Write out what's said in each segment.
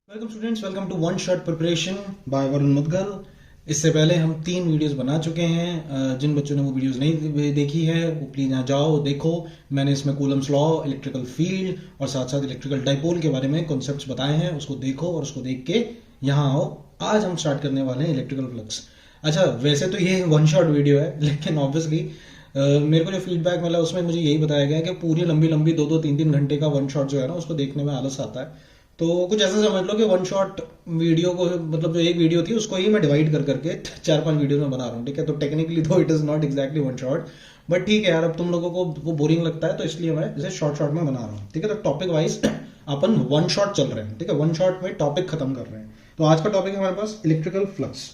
Welcome students, welcome to one shot preparation by Varun Mudgal. इससे पहले हम 3 वीडियोस बना चुके हैं। जिन बच्चों ने वो वीडियोस नहीं देखी है वो प्लीज यहाँ जाओ देखो। मैंने इसमें कूलम्स लॉ, इलेक्ट्रिकल फील्ड और साथ साथ इलेक्ट्रिकल डाइपोल के बारे में कॉन्सेप्ट्स बताए हैं। उसको देखो और उसको देख के यहाँ आओ। आज हम स्टार्ट करने वाले हैं इलेक्ट्रिकल फ्लक्स। अच्छा, वैसे तो ये वन शॉट वीडियो है, लेकिन ऑब्वियसली मेरे को जो फीडबैक मिला उसमें मुझे यही बताया गया कि पूरी लंबी लंबी 2-2, 3-3 घंटे का वन शॉट जो है ना उसको देखने में आलस आता है। तो कुछ ऐसा समझ लो कि वन शॉट वीडियो को, मतलब जो एक वीडियो थी उसको ही मैं डिवाइड कर करके 4-5 वीडियो में बना रहा हूँ। ठीक है, तो टेक्निकली तो it is not exactly one shot, but ठीक है यार, अब तुम लोगों को वो बोरिंग लगता है तो इसलिए मैं इसे शॉर्ट शॉर्ट में बना रहा हूँ। ठीक है, तो टॉपिक वाइज अपन वन शॉट चल रहे हैं। ठीक है, वन शॉट में टॉपिक खत्म कर रहे हैं। तो आज का टॉपिक है हमारे पास इलेक्ट्रिकल फ्लक्स।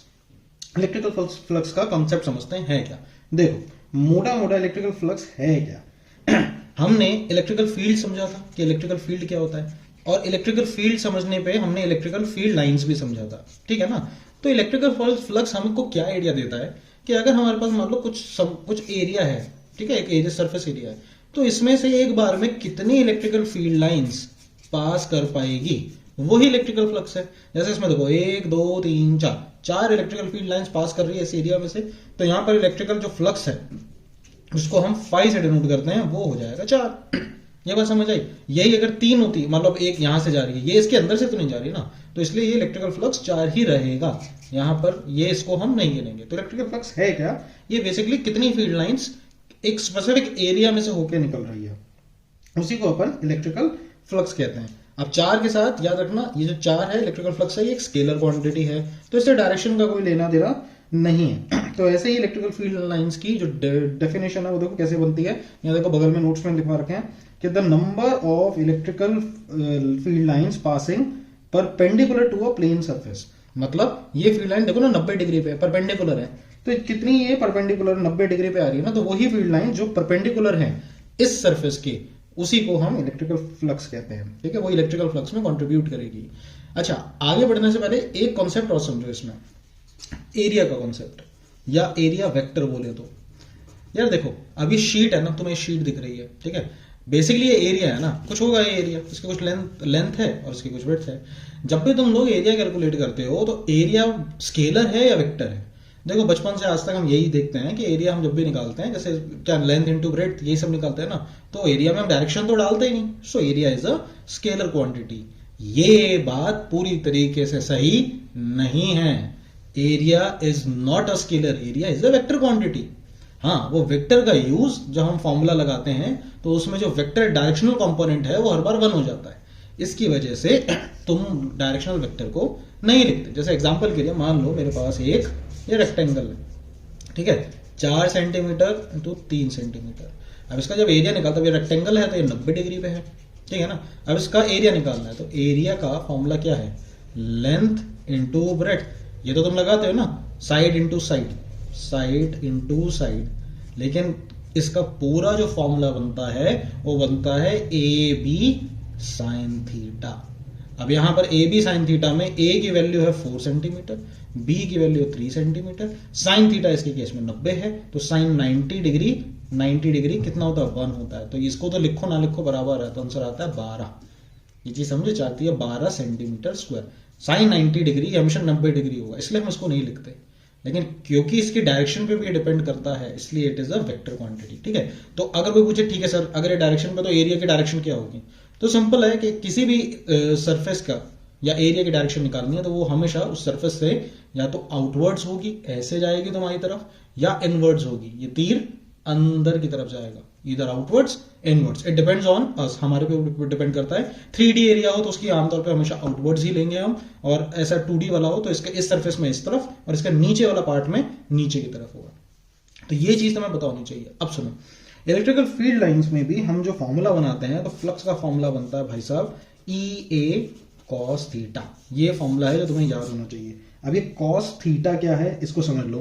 इलेक्ट्रिकल फ्लक्स का कॉन्सेप्ट समझते हैं है क्या। देखो, मोटा मोटा इलेक्ट्रिकल फ्लक्स है क्या। हमने इलेक्ट्रिकल फील्ड समझा था कि इलेक्ट्रिकल फील्ड क्या होता है, और इलेक्ट्रिकल फील्ड समझने पे हमने इलेक्ट्रिकल फील्ड लाइंस भी समझा था। ठीक है ना। तो इलेक्ट्रिकल फ्लक्स हमको क्या आइडिया देता है कि अगर हमारे पास मान लो कुछ एरिया है, ठीक है, एक एरिया सरफेस एरिया है, तो इसमें से एक बार में कितनी इलेक्ट्रिकल फील्ड लाइंस पास कर पाएगी, वही इलेक्ट्रिकल फ्लक्स है। जैसे इसमें देखो 1 2 3 4 इलेक्ट्रिकल फील्ड लाइंस पास कर रही है इस एरिया में से, तो यहां पर इलेक्ट्रिकल जो फ्लक्स है उसको हम फाई से डिनोट करते हैं, वो हो जाएगा 4। ये बात समझ आई। यही अगर 3 होती, मतलब एक यहां से जा रही है, ये इसके अंदर से तो नहीं जा रही ना, तो इसलिए ये इलेक्ट्रिकल फ्लक्स 4 ही रहेगा। यहां पर ये इसको हम नहीं गिनेंगे। तो इलेक्ट्रिकल फ्लक्स है क्या, ये बेसिकली कितनी फील्ड लाइंस एक स्पेसिफिक एरिया में से होकर निकल रही है, उसी को अपन इलेक्ट्रिकल फ्लक्स कहते हैं। अब 4 के साथ याद रखना, ये जो 4 है इलेक्ट्रिकल फ्लक्स है, ये एक स्केलर क्वांटिटी है, तो इससे डायरेक्शन का कोई लेना देना नहीं है। तो ऐसे ही इलेक्ट्रिकल फील्ड लाइंस की जो डेफिनेशन है वो देखो कैसे बनती है। यहाँ देखो बगल में नोट्स में लिखवा रखे हैं कि the number of electrical field lines passing perpendicular to a plane surface. मतलब ये फील्ड लाइन देखो ना 90 डिग्री पे परपेंडिकुलर है, तो कितनी ये परपेंडिकुलर 90 डिग्री पे आ रही है ना, तो वही फील्ड लाइन जो परपेंडिकुलर है इस सरफेस के, उसी को हम इलेक्ट्रिकल फ्लक्स कहते हैं। ठीक है, वो इलेक्ट्रिकल फ्लक्स में कंट्रीब्यूट करेगी। अच्छा, आगे बढ़ने से पहले एक कॉन्सेप्ट और समझो इसमें, एरिया का कॉन्सेप्ट या एरिया वेक्टर बोले तो। यार देखो, अभी शीट है ना, तुम्हें शीट दिख रही है, ठीक है, बेसिकली ये एरिया है ना, कुछ होगा ये एरिया, इसकी कुछ लेंथ है और इसकी कुछ विड्थ है। जब भी तुम लोग एरिया कैलकुलेट करते हो तो एरिया स्केलर है या वेक्टर है। देखो, बचपन से आज तक हम यही देखते हैं कि एरिया हम जब भी निकालते हैं, जैसे क्या लेंथ इनटू ब्रेड्थ यही सब निकालते हैं ना, तो एरिया में हम डायरेक्शन तो डालते ही नहीं। So area is a scalar quantity. ये बात पूरी तरीके से सही नहीं है। Area is not a scalar, area is a vector quantity. हाँ, वो वेक्टर का यूज जब हम फॉर्मूला लगाते हैं तो उसमें जो वेक्टर डायरेक्शनल कंपोनेंट है वो हर बार 1 हो जाता है। इसकी वजह से तुम डायरेक्शनल वेक्टर को नहीं लिखते। जैसे एग्जांपल के लिए मान लो मेरे पास एक ये रेक्टेंगल है, ठीक है, 4 सेंटीमीटर इंटू 3 सेंटीमीटर। अब इसका जब एरिया निकालता है, ये रेक्टेंगल है तो ये 90 डिग्री पे है, ठीक है ना। अब इसका एरिया निकालना है तो एरिया का फॉर्मूला क्या है, लेंथ इंटू ब्रेड्थ। ये तो तुम लगाते हो ना, side into side, side into side. लेकिन इसका पूरा जो फॉर्मूला बनता है वो बनता है ए बी साइन थीटा। अब यहां पर ए बी साइन थीटा में ए की वैल्यू है 4 सेंटीमीटर, बी की वैल्यू 3 सेंटीमीटर, साइन थीटा इसके केस में 90 है, तो साइन 90 डिग्री, 90 डिग्री कितना होता है, 1 होता है। तो इसको तो लिखो ना लिखो बराबर है, तो आंसर आता है 12। ये चीज समझे, चाहती है 12 सेंटीमीटर स्क्वायर। साइन 90 डिग्री हमेशा 90 डिग्री होगा, इसलिए हम इसको नहीं लिखते। लेकिन क्योंकि इसकी डायरेक्शन पे भी डिपेंड करता है, इसलिए it is a vector quantity. ठीक है, तो अगर कोई पूछे ठीक है सर अगर ये डायरेक्शन पे, तो एरिया की डायरेक्शन क्या होगी, तो सिंपल है कि किसी भी सरफेस का या एरिया की डायरेक्शन निकालनी है तो वो हमेशा उस सरफेस से या तो आउटवर्ड्स होगी, ऐसे जाएगी तुम्हारी तरफ, या इनवर्ड्स होगी, ये तीर अंदर की तरफ जाएगा, इधर outwards inwards. It depends on us, हमारे पे डिपेंड करता है। 3D एरिया हो तो उसकी आमतौर पे हमेशा आउटवर्ड्स ही लेंगे हम, और ऐसा 2D वाला हो तो इसके इस सरफेस में इस तरफ और इसका नीचे वाला पार्ट में नीचे की तरफ होगा। तो ये चीज तुम्हें पता होनी चाहिए। अब सुनो, इलेक्ट्रिकल फील्ड लाइंस में भी हम जो फॉर्मूला बनाते हैं तो फ्लक्स का फॉर्मूला बनता है भाई साहब ई ए कॉस थीटा। ये फॉर्मूला है जो तुम्हें याद होना चाहिए। अब ये कॉस थीटा क्या है इसको समझ लो।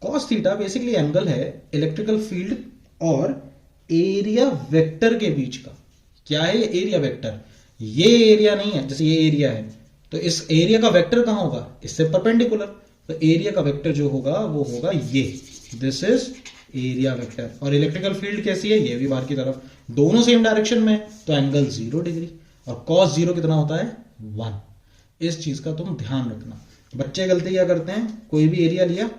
कॉस थीटा बेसिकली एंगल है इलेक्ट्रिकल फील्ड और एरिया वेक्टर के बीच का। क्या है ये एरिया वेक्टर, ये एरिया नहीं है, जैसे ये एरिया है तो इस एरिया का वेक्टर कहां होगा, इससे परपेंडिकुलर, तो एरिया का वेक्टर जो होगा वो होगा ये, दिस इज एरिया वेक्टर। और इलेक्ट्रिकल फील्ड कैसी है, ये भी बाहर की तरफ, दोनों सेम डायरेक्शन में, तो एंगल 0 डिग्री, और कॉस 0 कितना होता है 1। इस चीज का तुम ध्यान रखना। बच्चे गलती क्या करते हैं, कोई भी एरिया लिया,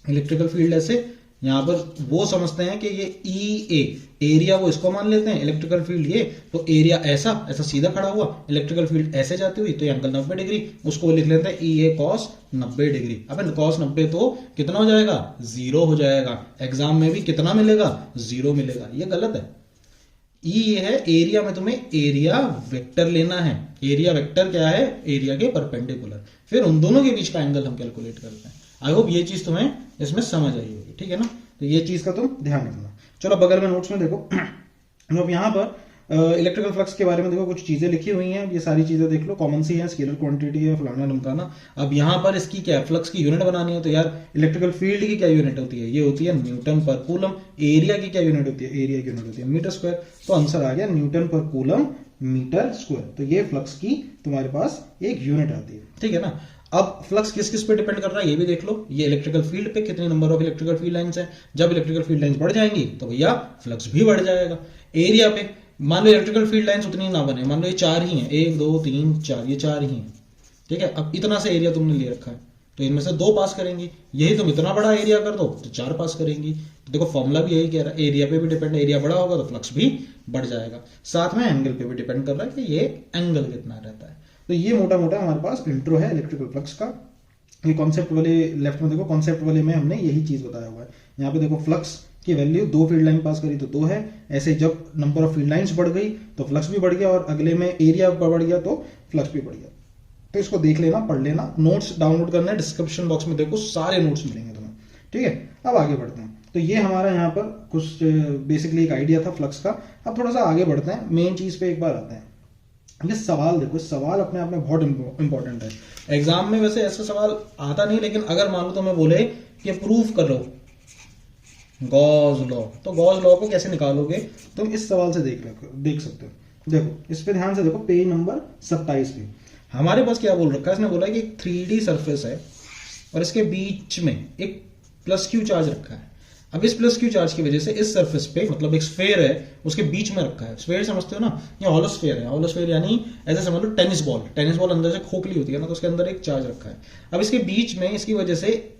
इलेक्ट्रिकल फील्ड ऐसे, यहां पर वो समझते हैं कि ये ई ए एरिया, वो इसको मान लेते हैं, इलेक्ट्रिकल फील्ड ये, तो एरिया ऐसा ऐसा सीधा खड़ा हुआ, इलेक्ट्रिकल फील्ड ऐसे जाती हुई, तो ये एंगल 90 डिग्री, उसको लिख लेते हैं ई ए कॉस 90 डिग्री। अब कॉस 90 तो कितना हो जाएगा, 0 हो जाएगा। एग्जाम में भी कितना मिलेगा, 0 मिलेगा। ये गलत है। ई ये है एरिया में तुम्हें एरिया वेक्टर लेना है। एरिया वेक्टर क्या है, एरिया के परपेंडिकुलर, फिर उन दोनों के बीच का एंगल हम कैलकुलेट करते हैं। आई होप ये चीज तुम्हें इसमें समझ आई होगी, ठीक है ना। तो ये चीज का तुम ध्यान रखना। चलो बगल में नोट्स में देखो, अब यहाँ पर इलेक्ट्रिकल फ्लक्स के बारे में देखो कुछ चीजें लिखी हुई हैं। ये सारी चीजें देख लो, कॉमन सी है, स्केलर क्वांटिटी है, फलाना ढमकाना। अब यहाँ पर इसकी क्या, फ्लक्स की यूनिट बनानी है, तो यार इलेक्ट्रिकल फील्ड की क्या यूनिट होती है, ये होती है न्यूटन पर कूलम। एरिया की क्या यूनिट होती है, एरिया की यूनिट होती है मीटर स्क्वायर। तो आंसर आ गया न्यूटन पर कूलम मीटर स्क्वायर। तो ये फ्लक्स की तुम्हारे पास एक यूनिट आती है, ठीक है ना। अब फ्लक्स किस किस पे डिपेंड कर रहा है ये भी देख लो। ये इलेक्ट्रिकल फील्ड पे, कितने number of electrical field lines हैं। जब इलेक्ट्रिकल फील्ड लाइंस बढ़ जाएंगी तो भैया फ्लक्स भी बढ़ जाएगा। एरिया पे, मान लो इलेक्ट्रिकल फील्ड लाइंस उतनी ना बने, मान लो ये 4 ही हैं, 1 2 3 4, ये 4 ही हैं, ठीक है। अब इतना सा एरिया तुमने ले रखा है, तो इनमें से 2 पास करेंगी। यही तुम इतना बड़ा एरिया कर दो तो 4 पास करेंगी। तो देखो फॉर्मूला भी यही कह रहा है, एरिया पे भी डिपेंड, एरिया बड़ा होगा तो फ्लक्स भी बढ़ जाएगा। साथ में एंगल पे भी डिपेंड कर रहा है कि ये एंगल कितना रहता है। तो ये मोटा मोटा हमारे पास इंट्रो है इलेक्ट्रिकल फ्लक्स का। ये कॉन्सेप्ट वाले लेफ्ट में देखो, कॉन्सेप्ट वाले में हमने यही चीज बताया हुआ है। यहाँ पे देखो फ्लक्स की वैल्यू 2 फील्ड लाइन पास करी तो 2 है। ऐसे जब नंबर ऑफ फील्ड लाइंस बढ़ गई तो फ्लक्स भी बढ़ गया, और अगले में एरिया बढ़ गया तो फ्लक्स भी बढ़ गया। तो इसको देख लेना, पढ़ लेना। नोट्स डाउनलोड करना है, डिस्क्रिप्शन बॉक्स में देखो सारे नोट्स मिलेंगे तुम्हें, ठीक है। अब आगे बढ़ते हैं। तो ये हमारा यहाँ पर कुछ बेसिकली एक आइडिया था फ्लक्स का। अब थोड़ा सा आगे बढ़ते हैं, मेन चीज पे एक बार आते हैं। ये सवाल देखो, सवाल अपने आप में बहुत इंपॉर्टेंट है। एग्जाम में वैसे ऐसा सवाल आता नहीं, लेकिन अगर मान लो तुम्हें बोले कि प्रूफ करो गॉस लॉ, तो गॉस लॉ को कैसे निकालोगे तुम इस सवाल से देख सकते हो। देखो इस पे ध्यान से देखो, पेज नंबर 27 पे हमारे पास क्या बोल रखा है, इसने बोला कि एक 3D सरफेस है और इसके बीच में एक प्लस क्यू चार्ज रखा है। अब इस प्लस क्यू चार्ज की वजह से इस सरफेस पे, मतलब एक स्फेयर है उसके बीच में रखा है। स्फेयर समझते हो ना, ये हॉलो स्फेयर है। हॉलो स्फेयर यानी ऐसे समझ लो टेनिस बॉल अंदर से खोखली होती है ना, तो उसके अंदर एक चार्ज रखा है। अब इसके बीच में, इसकी वजह से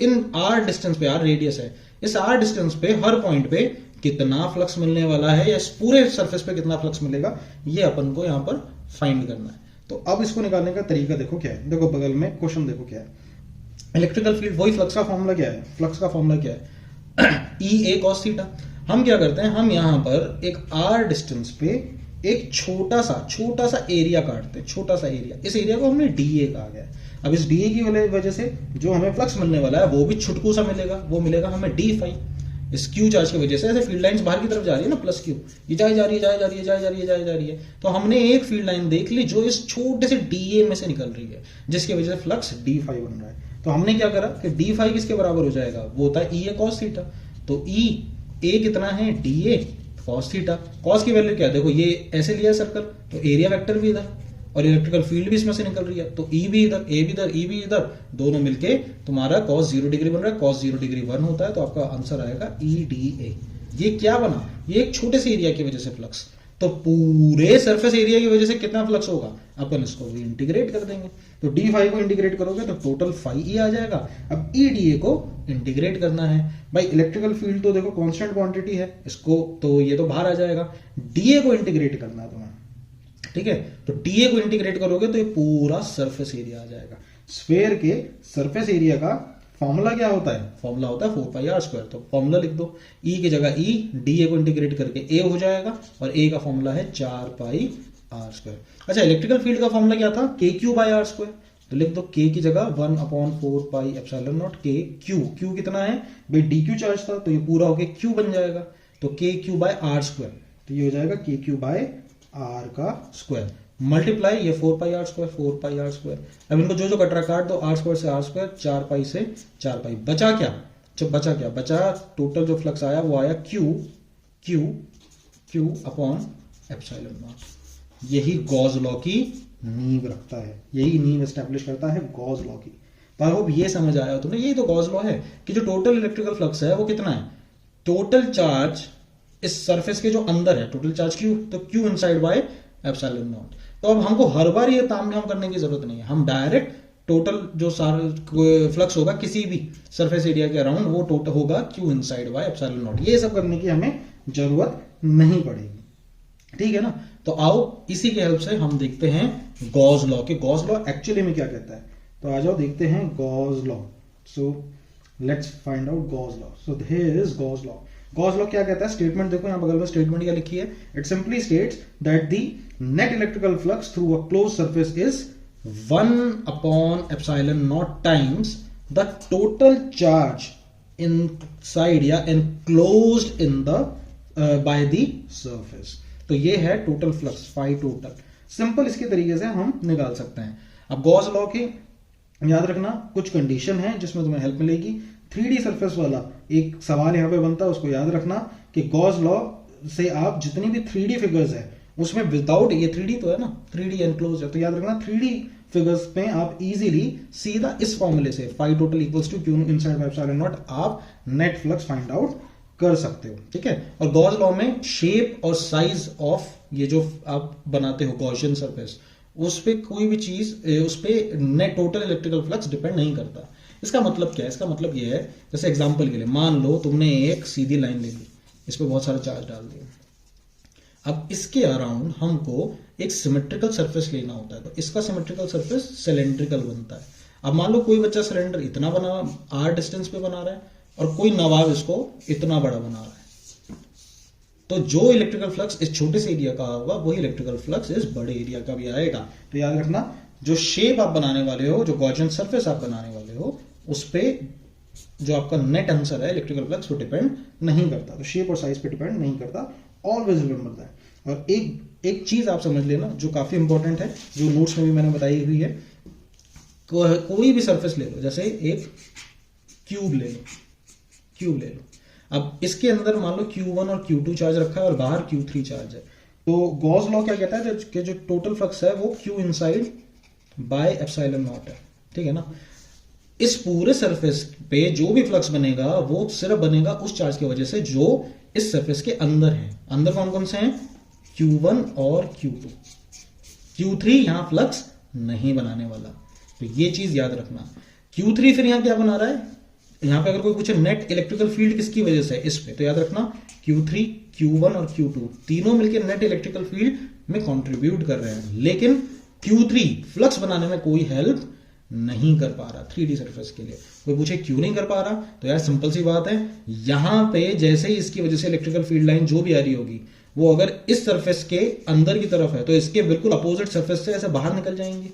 इन आर डिस्टेंस पे, आर रेडियस है, इस आर डिस्टेंस पे हर पॉइंट पे कितना फ्लक्स मिलने वाला है, या इस पूरे सरफेस पे कितना फ्लक्स मिलेगा, ये अपन को यहाँ पर फाइंड करना है। तो अब इसको निकालने का तरीका देखो क्या है। देखो बगल में क्वेश्चन देखो क्या है, इलेक्ट्रिकल फील्ड, वही फ्लक्स का फॉर्मूला क्या है, फ्लक्स का फॉर्मूला क्या है, ई ए कॉस थीटा। हम क्या करते हैं, हम यहां पर एक आर डिस्टेंस पे एक छोटा सा एरिया काटते हैं, छोटा सा एरिया। इस एरिया को हमने डीए कहा गया है। अब इस डीए की वजह से जो हमें फ्लक्स मिलने वाला है वो भी छुटकू सा मिलेगा, वो मिलेगा हमें डी फाई। इस क्यू चार्ज की वजह से ऐसे फील्ड लाइंस बाहर की तरफ जा रही है ना, प्लस क्यू, ये जाए जा रही है। तो हमने एक फील्ड लाइन देख ली जो इस छोटे से डीए में से निकल रही है, जिसकी वजह से फ्लक्स डी फाई बन रहा है। तो हमने क्या करा कि डी फाई किसके बराबर हो जाएगा, वो होता है ई ए कॉस थीटा। तो ई ए कितना है, D A cos theta. Cos की वैल्यू क्या है, देखो ये ऐसे लिया सर्कल, तो एरिया वेक्टर भी इधर और इलेक्ट्रिकल फील्ड भी इसमें से निकल रही है, तो ई भी इधर, ए भी इधर, ई भी इधर, दोनों मिलके तुम्हारा cos 0 डिग्री बन रहा है। cos 0 डिग्री 1 होता है, तो आपका आंसर आएगा ई डी ए। ये क्या बना, ये एक छोटे से एरिया की वजह से फ्लक्स, तो पूरे सरफेस एरिया की वजह से कितना फ्लक्स होगा, अपन इसको भी इंटीग्रेट कर देंगे। तो डी फाई को इंटीग्रेट करोगे तो टोटल फाई ई आ जाएगा। अब ई डी ए को इंटीग्रेट करना है भाई। इलेक्ट्रिकल फील्ड तो देखो कांस्टेंट क्वांटिटी है, इसको तो ये तो बाहर आ जाएगा। डीए को इंटीग्रेट करना है तुम्हें, ठीक है। तो डीए को इंटीग्रेट करोगे तो ये पूरा सरफेस एरिया आ जाएगा। स्फेयर के सरफेस एरिया का फॉर्मूला क्या होता है, फॉर्मूला होता है 4 पाई आर स्क्वायर। तो फॉर्मूला लिख दो, ई की जगह ई, डीए को इंटीग्रेट करके ए हो जाएगा, और ए का फॉर्मूला है 4 पाई आर स्क्वायर। अच्छा, इलेक्ट्रिकल फील्ड का फॉर्मूला क्या था, के क्यू बाई आर स्क्वायर। तो लिख दो के की जगह 1/4 पाई एप्सिलॉन नॉट के क्यू। क्यू कितना है भाई, डी क्यू चार्ज था, तो ये पूरा होके क्यू बन जाएगा, तो के क्यू बाय आर स्क्वायर। तो ये हो जाएगा के क्यू बाय आर का स्क्वायर मल्टीप्लाई ये 4 pi R square, 4 pi R square. अब इनको जो कट रहा काट दो, आर स्क्वायर से आर स्क्वायर, 4 पाई से 4 पाई। बचा क्या, बचा टोटल जो फ्लक्स आया वो आया क्यू अपॉन एप्सिलॉन नॉट। यही गॉस लॉ की नींव रखता है, यही नींव एस्टैब्लिश करता है गॉस लॉ की। तो आई होप ये समझ आया तुम्हें। यही तो गॉस लॉ है कि जो टोटल इलेक्ट्रिकल फ्लक्स है वो कितना है, टोटल चार्ज इस सरफेस के जो अंदर है, टोटल चार्ज क्यू, तो Q inside by epsilon naught. तो अब हमको हर बार ये तामझाम करने की जरूरत नहीं है, हम डायरेक्ट टोटल जो सारा फ्लक्स होगा किसी भी सरफेस एरिया के अराउंड वो टोटल होगा Q inside by epsilon not. ये सब करने की हमें जरूरत नहीं पड़ेगी, ठीक है ना। तो आओ इसी के हेल्प से हम देखते हैं गॉस लॉ कि गॉस लॉ एक्चुअली में क्या कहता है। तो आ जाओ देखते हैं Gauss law. So let's find out Gauss law. So here is Gauss law. Gauss law क्या कहता है, स्टेटमेंट देखो यहां बगल में स्टेटमेंट क्या लिखी है। It simply states that the net electrical flux through a close surface is 1/epsilon naught times the total charge inside या enclosed in the by the surface। तो ये है total flux phi total. Simple इसके तरीके से हम निकाल सकते हैं। अब गॉस लॉ की याद रखना कुछ कंडीशन है जिसमें तुम्हें हेल्प मिलेगी। 3D सरफेस वाला एक सवाल यहां पे बनता है, उसको याद रखना कि गॉस लॉ से आप जितनी भी 3D फिगर्स है उसमें विदाउट, ये 3D तो है ना, 3D एनक्लोज है, तो याद रखना 3D फिगर्स में आप इजीली सीधा इस फॉर्मूले से phi total equals to Q inside by epsilon not आप नेट फ्लक्स फाइंड आउट कर सकते हो, ठीक है। और गॉस लॉ में शेप और साइज ऑफ ये जो आप बनाते हो गॉसियन सरफेस, उस पे कोई भी चीज उस पे net total electrical flux depend नहीं करता। इसका मतलब क्या है, इसका मतलब ये है जैसे एग्जांपल के लिए मान लो तुमने एक सीधी लाइन ले ली, इस पे बहुत सारा चार्ज डाल दिया। अब इसके अराउंड हमको एक सिमेट्रिकल सरफेस लेना होता है, तो इसका सिमेट्रिकल सरफेस सिलेंड्रिकल बनता है। अब मान लो कोई बच्चा सिलेंडर इतना बना आर डिस्टेंस पे बना रहा है और कोई नवाब इसको इतना बड़ा बना रहा है, तो जो इलेक्ट्रिकल फ्लक्स इस छोटे से एरिया का होगा वही इलेक्ट्रिकल फ्लक्स इस बड़े एरिया का भी आएगा। तो याद रखना जो शेप आप बनाने वाले हो, जो गॉसियन सरफेस आप बनाने वाले हो, उस पे जो आपका नेट आंसर है इलेक्ट्रिकल फ्लक्स वो डिपेंड नहीं करता। तो शेप और साइज पे डिपेंड नहीं करता, ऑलवेज रिमेंबर दैट। और एक चीज आप समझ लेना जो काफी इंपॉर्टेंट है, जो नोट्स में भी मैंने बताई हुई है। कोई भी सरफेस ले लो, जैसे एक क्यूब ले लो। अब इसके अंदर मान लो Q1 और Q2 चार्ज रखा है और बाहर Q3 चार्ज है। तो गॉस लॉ क्या कहता है कि जो टोटल फ्लक्स है वो Q inside by epsilon not है, ठीक है ना। इस पूरे सरफेस पे जो भी फ्लक्स बनेगा वो सिर्फ बनेगा उस चार्ज की वजह से जो इस सरफेस के अंदर है। अंदर कौन कौन से हैं, Q1 और Q2। Q3 यहां फ्लक्स नहीं बनाने वाला, तो ये चीज याद रखना। Q3 फिर यहां क्या बना रहा है, यहां पे अगर कोई पूछे नेट इलेक्ट्रिकल फील्ड किसकी वजह से है इस पे, तो याद रखना Q3, Q1 और Q2 तीनों मिलकर नेट इलेक्ट्रिकल फील्ड में कंट्रीब्यूट कर रहे हैं, लेकिन Q3 फ्लक्स बनाने में कोई हेल्प नहीं कर पा रहा 3D सरफेस के लिए। कोई पूछे क्यों नहीं कर पा रहा, तो यार सिंपल सी बात है, यहां पे जैसे ही इसकी वजह से इलेक्ट्रिकल फील्ड लाइन जो भी आ रही होगी वो अगर इस सरफेस के अंदर की तरफ है तो इसके बिल्कुल अपोजिट सरफेस से ऐसे बाहर निकल जाएंगे।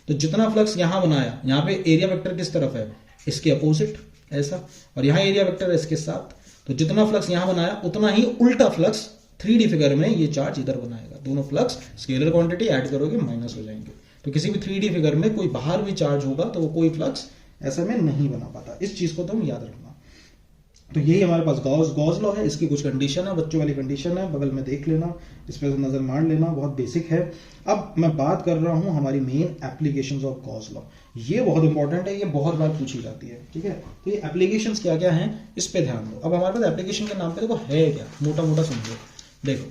तो जितना फ्लक्स यहां बनाया, यहां पे एरिया वेक्टर किस तरफ है, इसके अपोजिट ऐसा, और यहां एरिया वेक्टर है इसके साथ। तो जितना फ्लक्स यहां बनाया उतना ही उल्टा फ्लक्स 3D फिगर में ये चार्ज इधर बनाएगा। दोनों फ्लक्स स्केलर क्वांटिटी ऐड करोगे माइनस हो जाएंगे। तो किसी भी 3D फिगर में कोई बाहर भी चार्ज होगा तो वो कोई फ्लक्स ऐसे में नहीं बना पाता। इस चीज को तुम याद रखना। तो यही हमारे पास गॉस लॉ है। इसकी कुछ कंडीशन है, बच्चों वाली कंडीशन है, बगल में देख लेना, इस पर नजर मार लेना, बहुत बेसिक है। अब मैं बात कर रहा हूं हमारी main applications of Gauss law. ये बहुत इंपॉर्टेंट है, ये बहुत बार पूछी जाती है, ठीक है। तो ये एप्लीकेशंस क्या क्या हैं इस पे ध्यान दो। अब हमारे पास एप्लीकेशन के नाम पे देखो है क्या, मोटा मोटा समझो। देखो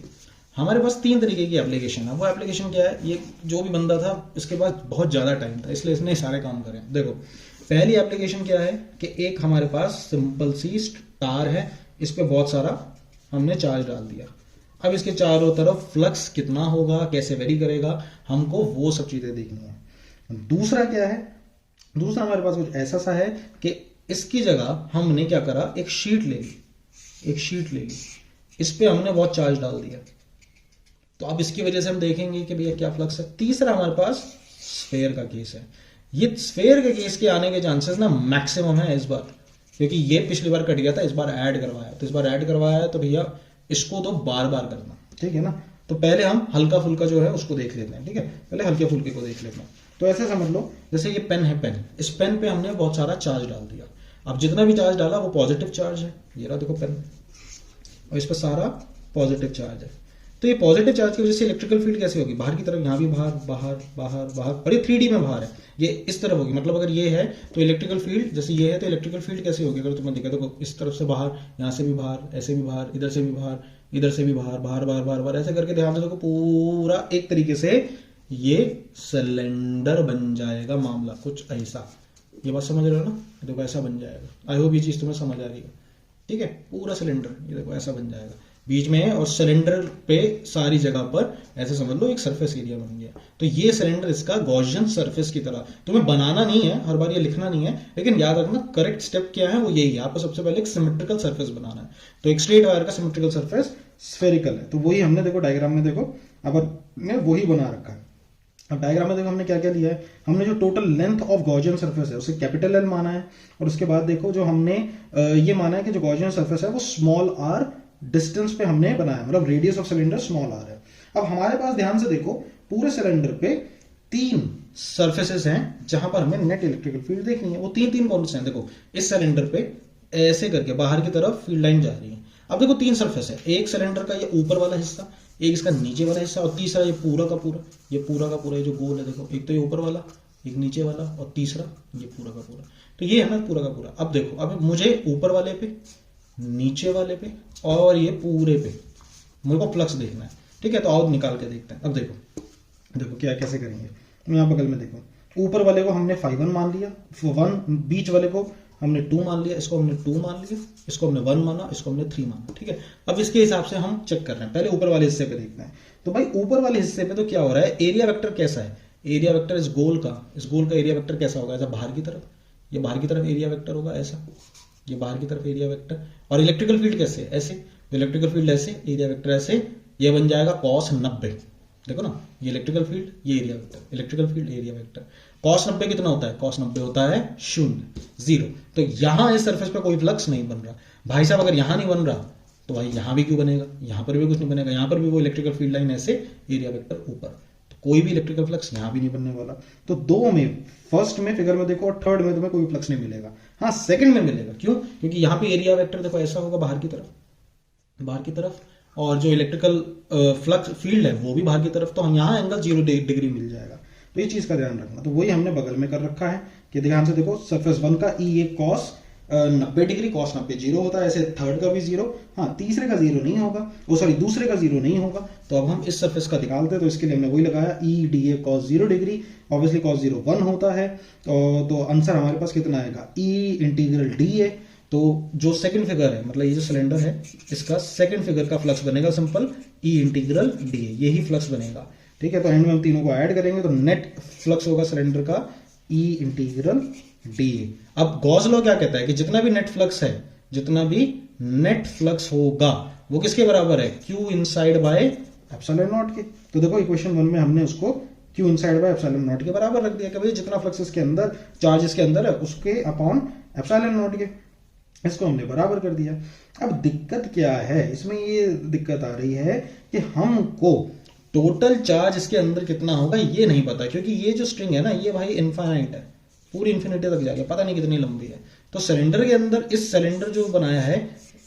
हमारे पास 3 तरीके की एप्लीकेशन है। वो एप्लीकेशन क्या है, ये जो भी बंदा था इसके पास बहुत ज्यादा टाइम था इसलिए इसने सारे काम करे। देखो पहली एप्लीकेशन क्या है कि एक हमारे पास सिंपल सी तार है, इस पे बहुत सारा हमने चार्ज डाल दिया। अब इसके चारों तरफ फ्लक्स कितना होगा, कैसे वेरी करेगा, हमको वो सब चीजें देखनी है। दूसरा क्या है, दूसरा हमारे पास कुछ ऐसा सा है कि इसकी जगह हमने क्या करा, एक शीट ले ली, इस पे हमने बहुत चार्ज डाल दिया। तो अब इसकी वजह से हम देखेंगे कि भैया क्या फ्लक्स है। तीसरा हमारे पास स्फेयर का केस है। ये स्फेयर के केस के आने के चांसेस ना मैक्सिमम है इस बार, क्योंकि ये पिछली बार कट गया था, इस बार ऐड करवाया। तो इस बार ऐड करवाया है तो भैया इसको तो बार बार करना, ठीक है ना। तो पहले हम हल्का फुल्का जो है उसको देख लेते हैं, ठीक है। पहले हल्के फुल्के को देख लेते हैं। तो ऐसे समझ लो जैसे ये पेन है, पेन, इस पेन पे हमने बहुत सारा चार्ज डाल दिया। अब जितना भी चार्ज डाला वो पॉजिटिव चार्ज है, ये रहा देखो पेन, और इस पर सारा पॉजिटिव चार्ज है। तो ये पॉजिटिव चार्ज की वजह से इलेक्ट्रिकल फील्ड कैसे होगी, बाहर की तरफ, यहाँ भी बाहर बाहर बाहर बाहर, और ये 3D में बाहर है, ये इस तरफ होगी। मतलब अगर ये है तो इलेक्ट्रिकल फील्ड जैसे ये है तो इलेक्ट्रिकल फील्ड कैसे होगी, अगर तुमने देखा तो इस तरफ से बाहर, यहाँ से भी बाहर, ऐसे भी बाहर, इधर से भी बाहर, इधर से भी बाहर, बाहर बाहर बाहर बाहर, ऐसे करके ध्यान से देखो पूरा एक तरीके से ये सिलेंडर बन जाएगा, मामला कुछ ऐसा। ये बात समझ रहे हो ना? देखो ऐसा बन जाएगा। आई होप ये चीज तुम्हें समझ आ रही है। ठीक है, पूरा सिलेंडर ये देखो ऐसा बन जाएगा, बीच में है और सिलेंडर पे सारी जगह पर ऐसे समझ लो एक सरफेस एरिया बन गया। तो ये सिलेंडर इसका गॉसियन सरफेस की तरह, तुम्हें बनाना नहीं है, हर बार ये लिखना नहीं है, लेकिन याद रखना करेक्ट स्टेप क्या है वो यही है, आपको सबसे पहले एक सिमेट्रिकल सरफेस बनाना है। तो एक स्ट्रेट वायर का सिमेट्रिकल सरफेस स्फेरिकल है, तो वही हमने देखो डायग्राम में देखो अब वही बना रखा है। अब डायग्राम में देखो हमने क्या क्या लिया है, हमने जो total length of Gaussian surface है उसे कैपिटल एल माना है, और उसके बाद देखो जो हमने ये माना है कि जो गॉसियन सरफेस है वो स्मॉल आर डिस्टेंस पे हमने बनाया, मतलब radius of cylinder small R है। अब हमारे पास ध्यान से देखो पूरे सिलेंडर पे 3 सरफेसेस हैं जहां पर हमें नेट इलेक्ट्रिकल फील्ड देखनी है। वो तीन कौन से हैं? देखो इस सिलेंडर पे ऐसे करके बाहर की तरफ फील्ड लाइन जा रही है। अब देखो 3 सरफेस है, एक सिलेंडर का ये ऊपर वाला हिस्सा, एक इसका नीचे वाला हिस्सा, और तीसरा ये पूरा का पूरा, ये पूरा का पूरा, ये जो गोल है देखो, एक तो ये ऊपर वाला, एक नीचे वाला, और तीसरा ये पूरा का पूरा। तो ये है ना पूरा का पूरा। अब देखो अब मुझे ऊपर वाले पे, नीचे वाले पे और ये पूरे पे मेरे को फ्लक्स देखना है। ठीक है, तो आओ निकाल के देखते हैं। अब देखो देखो क्या कैसे करेंगे। यहाँ बगल में देखो, ऊपर वाले को हमने phi 1 मान लिया, 1, बीच वाले को हमने 2 मान लिया, इसको हमने 2 मान लिया, इसको हमने 1 माना, इसको हमने 3 माना। ठीक है, अब इसके हिसाब से हम चेक कर रहे हैं, पहले ऊपर वाले हिस्से पे देखना है। तो भाई ऊपर वाले हिस्से पे तो क्या हो रहा है, एरिया वेक्टर कैसा है, एरिया वेक्टर इस गोल का एरिया वेक्टर कैसा होगा, ऐसा बाहर की तरफ, ये बाहर की तरफ एरिया वेक्टर होगा ऐसा, ये बाहर की तरफ एरिया वेक्टर। और इलेक्ट्रिकल फील्ड कैसे, ऐसे, इलेक्ट्रिकल फील्ड ऐसे, एरिया वेक्टर ऐसे, ये बन जाएगा cos 90। देखो ना, ये इलेक्ट्रिकल फील्ड, ये area vector, electrical field area vector. cos 90 कितना होता है, cos 90 होता है 0। तो यहां इस सरफेस पे कोई फ्लक्स नहीं बन रहा। भाई साहब अगर यहां नहीं बन रहा तो भाई यहां भी क्यों बनेगा, यहां पर भी कुछ नहीं बनेगा, यहां पर भी वो इलेक्ट्रिकल फील्ड लाइन ऐसे, एरिया वेक्टर ऊपर, तो कोई भी इलेक्ट्रिकल फ्लक्स यहां भी नहीं बनने वाला। तो 2 में, फर्स्ट में फिगर में देखो और थर्ड में तुम्हें कोई फ्लक्स नहीं मिलेगा। हाँ सेकंड में मिलेगा, क्यों? क्योंकि यहाँ पे एरिया वेक्टर देखो ऐसा होगा बाहर की तरफ, बाहर की तरफ, और जो इलेक्ट्रिकल फ्लक्स फील्ड है वो भी बाहर की तरफ, तो हम यहाँ एंगल 0 डिग्री मिल जाएगा। तो ये चीज का ध्यान रखना। तो वही हमने बगल में कर रखा है कि ध्यान से देखो, सरफेस 1 का ई ए cos 90 डिग्री, cos 90 0 होता है, ऐसे थर्ड का भी 0, हाँ तीसरे का 0 नहीं होगा, वो सॉरी दूसरे का 0 नहीं होगा। तो अब हम इस सरफेस का निकालते हैं, तो इसके लिए हमने वही लगाया ई डी ए cos 0 डिग्री, ऑब्वियसली cos 0 1 होता है। तो आंसर हमारे पास कितना आएगा, ई इंटीग्रल डी ए। तो जो सेकंड फिगर है, मतलब ये जो सिलेंडर है इसका सेकंड फिगर का फ्लक्स बनेगा सिंपल ई इंटीग्रल डी ए, यही फ्लक्स बनेगा। ठीक है, तो एंड में हम तीनों को ऐड करेंगे तो नेट फ्लक्स होगा सिलेंडर का ई इंटीग्रल डी ए। अब गॉस लॉ क्या कहता है कि जितना भी नेट फ्लक्स है, जितना भी नेट फ्लक्स होगा वो किसके बराबर है, Q inside by epsilon not के। तो देखो इक्वेशन 1 में हमने उसको Q inside by epsilon not के बराबर रख दिया कि भाई जितना फ्लक्स इसके अंदर, चार्ज इसके अंदर है उसके अपॉन एप्सिलॉन नॉट के, इसको हमने बराबर कर दिया। अब दिक्कत क्या है इसमें, ये दिक्कत आ रही है कि हमको टोटल चार्ज इसके अंदर कितना होगा ये नहीं पता, क्योंकि ये जो स्ट्रिंग है ना ये भाई इनफाइनाइट है, पूरी इन्फिनिटी तक जाएगा, पता नहीं कितनी लंबी है। तो सिलेंडर के अंदर, इस सिलेंडर जो बनाया है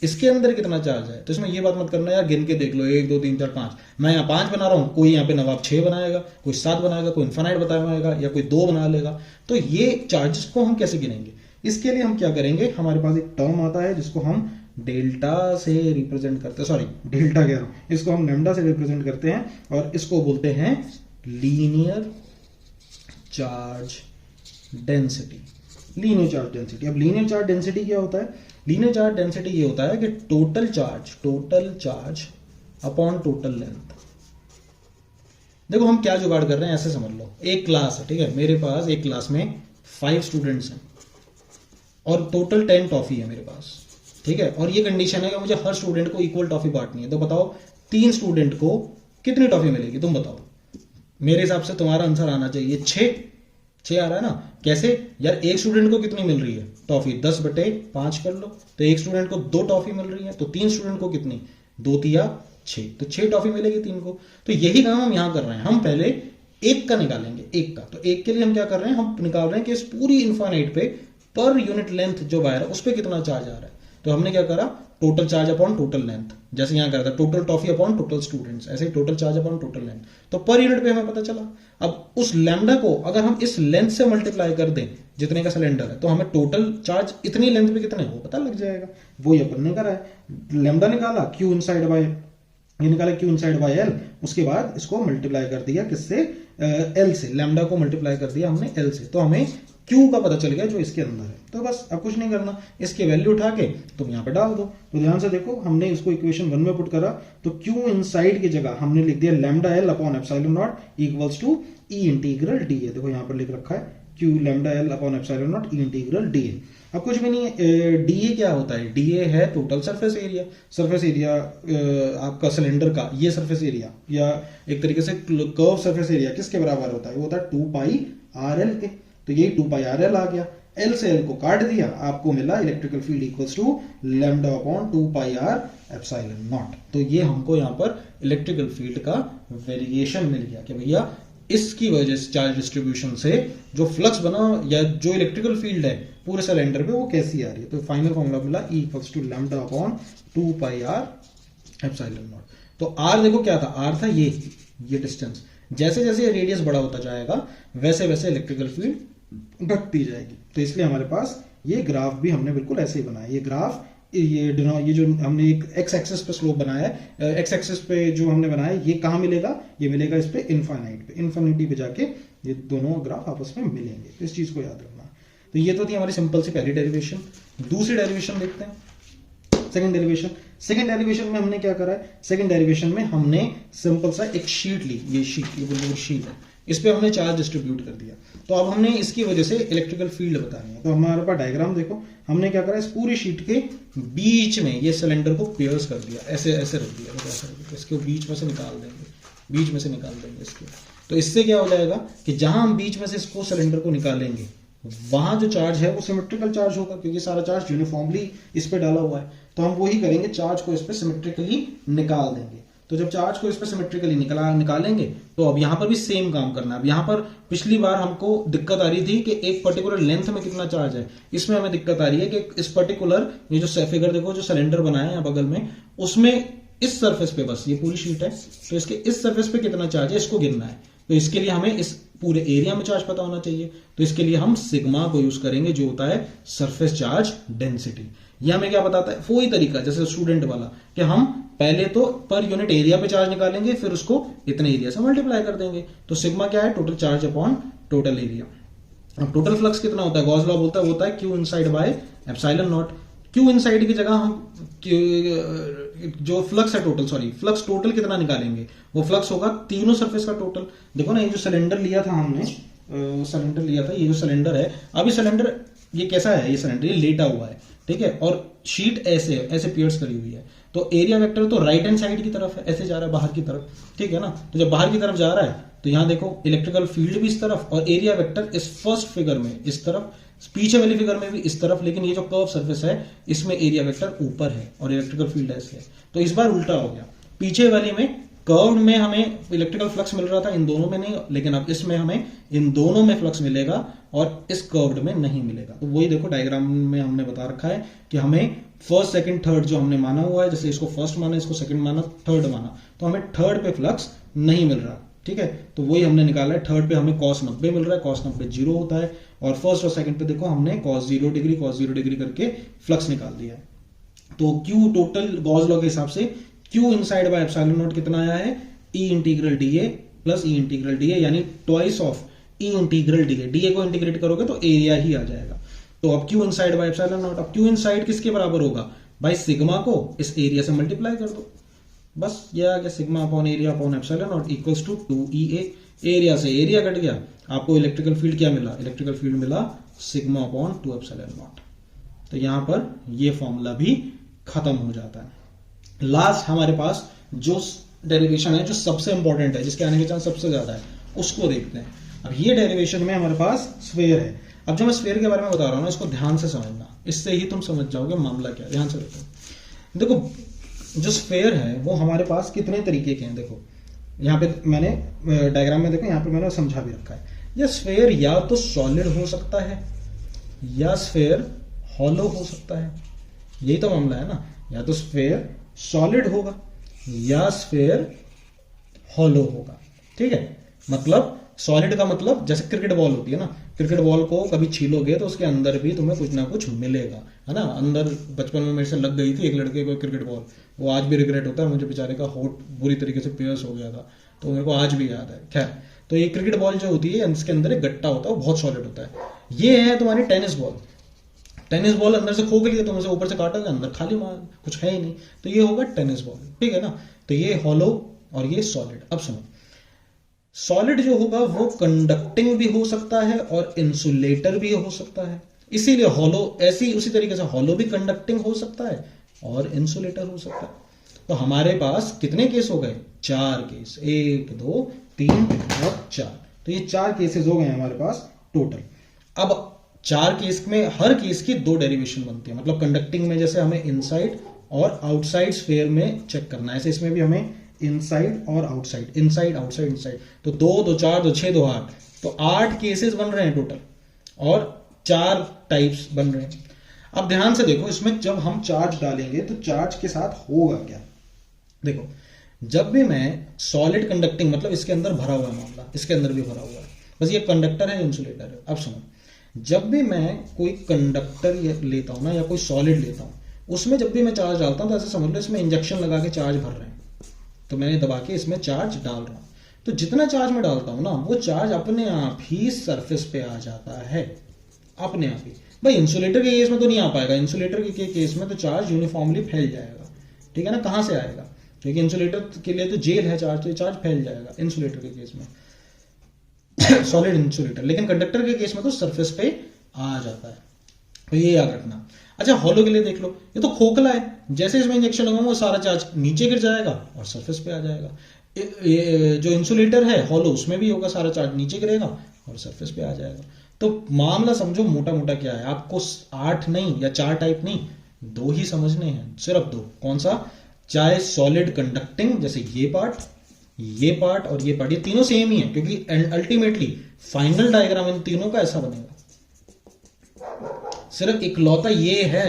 इसके अंदर कितना चार्ज है, तो इसमें ये बात मत करना यार गिन के देख लो 1 2 3 4 5, मैं यहाँ 5 बना रहा हूँ, कोई यहाँ पे नवाब 6 बनाएगा, कोई 7 बनाएगा, कोई इन्फाइनाइट बताएगा, या कोई 2 बना लेगा। तो ये चार्जेस को हम कैसे गिनेंगे, इसके लिए हम क्या करेंगे, हमारे पास एक टर्म आता है जिसको हम डेल्टा से रिप्रेजेंट करते हैं, सॉरी डेल्टा कह रहा हूं, इसको हम लैम्डा से रिप्रेजेंट करते हैं, और इसको बोलते हैं linear charge density. Linear charge density, अब लीनियर चार्ज डेंसिटी क्या होता है, लीनियर चार्ज डेंसिटी ये होता है कि total charge upon total length. देखो हम क्या जुगाड़ कर रहे हैं ऐसे समझ लो, एक क्लास है, ठीक है, मेरे पास एक क्लास में 5 स्टूडेंट्स हैं और टोटल 10 टॉफी है मेरे पास, ठीक है, और ये कंडीशन है कि मुझे हर स्टूडेंट को इक्वल टॉफी बांटनी है। तो बताओ 3 स्टूडेंट को कितनी टॉफी मिलेगी, तुम बताओ। मेरे हिसाब से तुम्हारा आंसर आना चाहिए 6 आ रहा है ना। कैसे यार, एक स्टूडेंट को कितनी मिल रही है टॉफी, 10/5 कर लो, तो एक स्टूडेंट को 2 टॉफी मिल रही है, तो 3 स्टूडेंट को कितनी, 2 तिया 6, तो 6 टॉफी मिलेगी 3 को। तो यही काम हम यहां कर रहे हैं, हम पहले एक का निकालेंगे, एक का। तो एक के लिए हम क्या कर रहे हैं, हम निकाल रहे हैं कि इस पूरी इन्फाइनाइट पे पर यूनिट लेंथ जो वायर है उस पर कितना चार्ज आ रहा है। तो हमने क्या करा, total charge upon total length, जैसे यहां करा था total toffee upon total students, ऐसे ही total charge upon total length, तो पर यूनिट पे हमें पता चला। अब उस लैम्डा को अगर हम इस लेंथ से मल्टीप्लाई कर दें जितने का सिलेंडर है, तो हमें टोटल चार्ज इतनी लेंथ पे कितने वो पता लग जाएगा। वो अपन ने करा है, लैम्डा निकाला, क्यू इनसाइड बाय, ये निकाला क्यू इनसाइड बाय एल, उसके बाद इसको मल्टीप्लाई कर दिया किससे, एल से, लैम्डा को मल्टीप्लाई कर दिया हमने एल से, तो हमें क्यू का पता चल गया जो इसके अंदर है। तो बस अब कुछ नहीं करना, इसकी वैल्यू उठा के तुम यहाँ पे डाल दो। तो ध्यान से देखो, हमने इसको इक्वेशन 1 में पुट करा, तो क्यू इनसाइड की जगह हमने लिख दिया lambda L upon epsilon naught equals to E integral D A. देखो यहाँ पर लिख रखा है Q lambda L upon epsilon naught E integral D A. अब कुछ भी नहीं है, डी ए क्या होता है, डी ए है total surface area. Surface area आपका सिलेंडर का ये सरफेस एरिया, या एक तरीके से कर्व सरफेस एरिया किसके बराबर होता है, वो होता है 2 पाई आर एल के। तो यही 2 पाई आर एल आ गया, एल से एल को काट दिया, आपको मिला electrical field equals to lambda upon 2 pi R epsilon naught. तो ये हमको यहाँ पर इलेक्ट्रिकल फील्ड का वेरिएशन मिल गया कि भैया इसकी वजह से चार्ज डिस्ट्रीब्यूशन से जो फ्लक्स बना या जो इलेक्ट्रिकल फील्ड है पूरे सिलेंडर पे वो कैसी आ रही है। तो फाइनल फॉर्मूला मिला E equals to lambda upon 2 pi R epsilon naught. तो आर देखो क्या था, आर था ये डिस्टेंस। जैसे जैसे ये रेडियस बड़ा होता जाएगा वैसे वैसे इलेक्ट्रिकल फील्ड घटती जाएगी। तो इसलिए हमारे पास ये ग्राफ भी हमने बिल्कुल ऐसे ही बनाया। ये ग्राफ ये जो हमने एक एक्स एक्सिस पे स्लोप बनाया है, एक्स एक्सिस पे जो हमने बनाया है, ये कहाँ मिलेगा, ये मिलेगा इस पे इन्फाइनाइट पे, इन्फिनिटी पे जाके ये दोनों ग्राफ आपस में मिलेंगे। तो इस चीज को याद रखना। तो ये तो थी हमारी सिंपल सी पहली डेरिवेशन। दूसरी डेरिवेशन देखते हैं, सेकंड डेरिवेशन। सेकंड डेरिवेशन में हमने क्या करा है, सेकंड डेरिवेशन में हमने सिंपल सा एक शीट ली, ये शीट, ये बिल्कुल शीट है, इस पे हमने चार्ज डिस्ट्रीब्यूट कर दिया। तो अब हमने इसकी वजह से इलेक्ट्रिकल फील्ड बतानी है। तो हमारे पास डायग्राम देखो, हमने क्या करा, इस पूरी शीट के बीच में ये सिलेंडर को पियर्स कर दिया, ऐसे ऐसे रख दिया, ऐसे रख दिया। इसको बीच में से निकाल देंगे, बीच में से निकाल देंगे इसको। तो इससे क्या हो जाएगा कि जहां हम बीच में से इसको सिलेंडर को निकालेंगे वहां जो चार्ज है वो सिमेट्रिकल चार्ज होगा, क्योंकि सारा चार्ज यूनिफॉर्मली इस पे डाला हुआ है। तो हम वही करेंगे, चार्ज को इस पे सिमेट्रिकली निकाल देंगे। तो जब चार्ज को इस पे सिमेट्रिकली निकालेंगे तो अब यहां पर भी सेम काम करना है। अब यहां पर पिछली बार हमको दिक्कत आ रही थी कि एक पर्टिकुलर लेंथ में कितना चार्ज है, इसमें हमें दिक्कत आ रही है कि इस पर्टिकुलर ये जो फिगर देखो, जो सिलेंडर बनाया है बगल में, उसमें इस सरफेस पे, बस ये पूरी शीट है, तो इसके इस सरफेस पे कितना चार्ज है इसको गिनना है। तो इसके लिए हमें इस पूरे एरिया में चार्ज पता होना चाहिए। तो इसके लिए हम सिग्मा को यूज करेंगे, जो होता है सरफेस चार्ज डेंसिटी। यह हमें क्या बताता है, वही तरीका जैसे स्टूडेंट वाला, कि हम पहले तो पर यूनिट एरिया पे चार्ज निकालेंगे, फिर उसको इतने एरिया से मल्टीप्लाई कर देंगे। तो सिग्मा क्या है, total charge upon total area. अब टोटल फ्लक्स कितना होता है, गॉस लॉ बोलता है वो होता है Q inside by epsilon not. Q inside की जगह हम जो फ्लक्स है टोटल, सॉरी फ्लक्स टोटल कितना निकालेंगे, वो फ्लक्स होगा तीनों सरफेस का टोटल। देखो ना, ये जो सिलेंडर लिया था हमने, सिलेंडर लिया था, ये जो सिलेंडर है, अभी सिलेंडर ये कैसा है, ये सिलेंडर ये लेटा हुआ है, ठीक है, और शीट ऐसे है, ऐसे पियर्स करी हुई है। तो एरिया वेक्टर तो राइट हैंड साइड की तरफ है, ऐसे जा रहा है बाहर की तरफ, ठीक है ना। तो जब बाहर की तरफ जा रहा है तो यहां देखो इलेक्ट्रिकल फील्ड भी इस तरफ, और एरिया वेक्टर इस फर्स्ट फिगर में इस तरफ, पीछे वाली फिगर में भी इस तरफ, लेकिन ये जो कर्व सरफेस है इसमें एरिया वेक्टर ऊपर है और इलेक्ट्रिकल फील्ड ऐसे है। तो इस बार उल्टा हो गया, पीछे वाली में कर्व में हमें इलेक्ट्रिकल फ्लक्स मिल रहा था, इन दोनों में नहीं, लेकिन अब इसमें हमें इन दोनों में फ्लक्स मिलेगा और इस कर्व्ड में नहीं मिलेगा। तो वही देखो डायग्राम में हमने बता रखा है कि हमें फर्स्ट सेकंड थर्ड जो हमने माना हुआ है, जैसे इसको फर्स्ट माना, इसको सेकंड माना, थर्ड माना, तो हमें थर्ड पे फ्लक्स नहीं मिल रहा, ठीक है। तो वही हमने निकाला है, थर्ड पे हमें cos 90 मिल रहा है, cos 90 जीरो होता है, और फर्स्ट और सेकंड पे देखो हमने cos 0 डिग्री करके फ्लक्स निकाल दिया है। तो Q टोटल गॉस लॉ के हिसाब से Q inside by epsilon not कितना आया है, E integral dA plus E integral dA, यानी twice of E integral dA। dA को इंटीग्रेट करोगे तो एरिया ही आ जाएगा। तो अब Q inside by epsilon naught, अब Q इनसाइड किसके बराबर होगा भाई, सिग्मा को इस एरिया से मल्टीप्लाई कर दो, बस ये आ गया, sigma upon area upon epsilon naught equals to 2EA। Area से एरिया कट गया, आपको इलेक्ट्रिकल फील्ड क्या मिला, इलेक्ट्रिकल फील्ड मिला सिग्मा अपॉन 2 एप्सिलॉन नॉट। तो यहां पर ये फॉर्मूला भी खत्म हो जाता है। लास्ट हमारे पास जो डेरिवेशन है, जो सबसे इंपॉर्टेंट है, जिसके आने के चांस सबसे ज्यादा है, उसको देखते हैं। अब ये डेरिवेशन में हमारे पास स्फीयर है। अब जो मैं स्फीयर के बारे में बता रहा हूं ना, इसको ध्यान से समझना, इससे ही तुम समझ जाओगे मामला क्या है। ध्यान से देखो, जो स्फीयर है वो हमारे पास कितने तरीके के हैं। देखो यहाँ पे मैंने डायग्राम में देखो, यहाँ पे मैंने समझा भी रखा है। यह स्फीयर या तो सॉलिड हो सकता है या स्फीयर हॉलो हो सकता है, यही तो मामला है ना। या तो स्फीयर सॉलिड होगा या स्फीयर हॉलो होगा, ठीक है। मतलब सॉलिड का मतलब जैसे क्रिकेट बॉल होती है ना, क्रिकेट बॉल को कभी छीलोगे तो उसके अंदर भी तुम्हें कुछ ना कुछ मिलेगा, है ना। अंदर बचपन में मेरे से लग गई थी एक लड़के को क्रिकेट बॉल, वो आज भी रिग्रेट होता है मुझे, बेचारे का होठ बुरी तरीके से पियर्स हो गया था, तो मेरे को आज भी याद है। खैर, तो ये क्रिकेट बॉल जो होती है इसके अंदर एक गट्टा होता है, वो बहुत सॉलिड होता है। ये है तुम्हारी टेनिस बॉल। टेनिस बॉल अंदर से खोखली है, तुम उसे ऊपर से काटोगे अंदर खाली मार, कुछ है ही नहीं, तो ये होगा टेनिस बॉल, ठीक है ना। तो ये हॉलो और ये सॉलिड। अब सुनो, सॉलिड जो होगा वो कंडक्टिंग भी हो सकता है और इंसुलेटर भी हो सकता है, इसीलिए हॉलो ऐसी उसी तरीके से हॉलो भी कंडक्टिंग हो सकता है और इंसुलेटर हो सकता है। तो हमारे पास कितने केस हो गए? 4 केस, 1 2 3 और 4। तो ये 4 केसेस हो गए हमारे पास टोटल। अब 4 केस में हर केस की 2 डेरिवेशन बनती है, मतलब कंडक्टिंग में जैसे हमें इनसाइड और आउटसाइड स्फीयर में चेक करना है, ऐसे इसमें भी हमें इनसाइड और आउटसाइड, इनसाइड आउटसाइड इनसाइड। तो 2 2 4 2 6 2 8, तो 8 केसेस बन रहे हैं टोटल और 4 टाइप्स बन रहे हैं। अब ध्यान से देखो, इसमें जब हम चार्ज डालेंगे तो चार्ज के साथ होगा क्या। देखो, जब भी मैं सॉलिड कंडक्टिंग, मतलब इसके अंदर भरा हुआ है मामला, इसके अंदर भी भरा हुआ है, बस ये कंडक्टर है इंसुलेटर है। अब सुनो, जब भी मैं कोई कंडक्टर लेता हूं ना या कोई सॉलिड लेता हूं, उसमें जब भी मैं चार्ज डालता हूं तो ऐसे समझ लो इसमें इंजेक्शन लगा के चार्ज भर रहे हैं, तो मैंने दबा के इसमें चार्ज डाल रहा हूं। तो जितना चार्ज मैं डालता हूं ना, वो चार्ज अपने आप ही सरफेस पे आ जाता है, अपने आप ही। भाई इंसुलेटर के केस में तो नहीं आ पाएगा, इंसुलेटर के केस में तो चार्ज यूनिफॉर्मली फैल जाएगा, ठीक है ना। कहां से आएगा, क्योंकि इंसुलेटर के लिए तो जेल है चार्ज, तो चार्ज फैल जाएगा इंसुलेटर के केस में, सॉलिड इंसुलेटर। लेकिन कंडक्टर के केस में तो सरफेस पे आ जाता है, तो ये याद रखना। अच्छा, हॉलो के लिए देख लो, ये तो खोखला है, जैसे इसमें इंजेक्शन लगाऊंगा वो सारा चार्ज नीचे गिर जाएगा और सरफेस पे आ जाएगा। ये जो इंसुलेटर है हॉलो, उसमें भी होगा, सारा चार्ज नीचे गिरेगा और सरफेस पे आ जाएगा। तो मामला समझो मोटा मोटा क्या है, आपको 8 नहीं या 4 टाइप नहीं, 2 ही समझने हैं, सिर्फ 2। कौन सा? चाहे सॉलिड कंडक्टिंग, जैसे ये पार्ट और ये पार्ट, ये तीनों सेम ही है, क्योंकि अल्टीमेटली फाइनल डायग्राम इन तीनों का ऐसा बनेगा। सिर्फ इकलौता ये है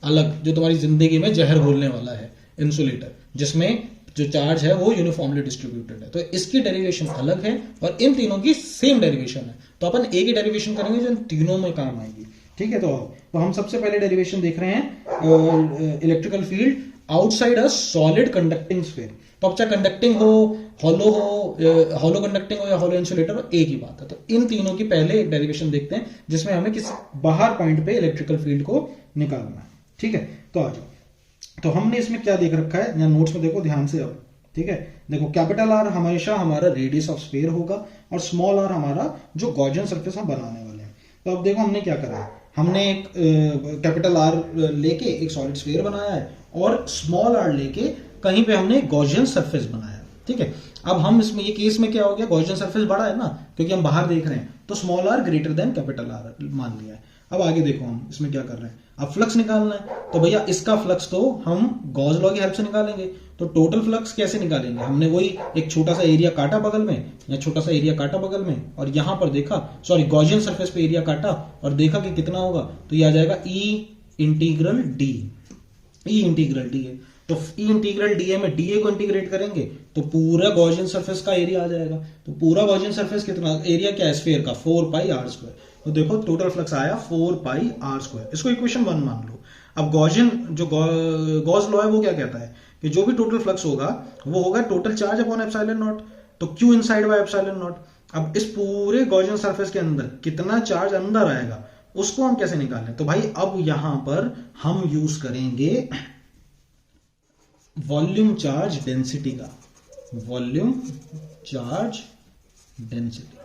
अलग जो तुम्हारी जिंदगी में जहर घोलने वाला है, इंसुलेटर, जिसमें जो चार्ज है वो यूनिफॉर्मली डिस्ट्रीब्यूटेड है। तो इसकी डेरिवेशन अलग है और इन तीनों की सेम डेरिवेशन है, तो अपन एक ही डेरिवेशन करेंगे जो इन तीनों में काम आएगी, ठीक है। तो हम सबसे पहले डेरिवेशन देख रहे हैं electrical field outside a solid conducting sphere. तो अब चाहे कंडक्टिंग हो, हॉलो कंडक्टिंग हो या हॉलो इंसुलेटर हो, एक ही बात है। तो इन तीनों की पहले एक डेरिवेशन देखते हैं जिसमें हमें किसी बाहर पॉइंट पे इलेक्ट्रिकल फील्ड को निकालना है, ठीक है। तो आ जाओ, तो हमने इसमें क्या देख रखा है, यहाँ नोट्स में देखो ध्यान से अब, ठीक है। देखो, कैपिटल आर हमेशा हमारा रेडियस ऑफ स्फीयर होगा और स्मॉल आर हमारा जो गॉसियन सरफेस हम बनाने वाले हैं। तो अब देखो हमने क्या करा है, हमने एक कैपिटल आर लेके एक सॉलिड स्फीयर बनाया है और स्मॉल आर लेके कहीं पे हमने गॉसियन सरफेस बनाया, ठीक है। अब हम इसमें ये केस में क्या हो गया, गॉसियन सरफेस बड़ा है ना, क्योंकि हम बाहर देख रहे हैं, तो small R greater than capital R मान लिया है। अब आगे देखो हम इसमें क्या कर रहे हैं, अब फ्लक्स निकालना है। तो भैया इसका फ्लक्स तो हम गॉस लॉ की हेल्प से निकालेंगे। तो टोटल फ्लक्स कैसे निकालेंगे, हमने वही एक छोटा सा एरिया काटा बगल में, या छोटा सा एरिया काटा बगल में और यहां पर देखा, सॉरी गॉसियन सरफेस पे एरिया काटा और देखा कि कितना होगा, तो ये आ जाएगा ई इंटीग्रल डी। ई इंटीग्रल डी है, तो ई इंटीग्रल डी में डीए को इंटीग्रेट करेंगे तो पूरा गॉसियन सरफेस का एरिया आ जाएगा। तो पूरा गॉसियन सरफेस कितना एरिया क्या है स्फीयर का, 4 पाई आर स्क्वायर। तो देखो टोटल फ्लक्स आया 4 पाई आर स्क्वायर, इसको इक्वेशन 1 मान लो। अब गॉसियन जो गॉस लॉ है वो क्या कहता है कि जो भी टोटल फ्लक्स होगा वो होगा total charge upon epsilon naught, तो Q inside by epsilon naught. अब इस पूरे गॉसियन सरफेस के अंदर कितना चार्ज अंदर आएगा उसको हम कैसे निकालें, तो भाई अब यहां पर हम यूज करेंगे वॉल्यूम चार्ज डेंसिटी का, volume charge density,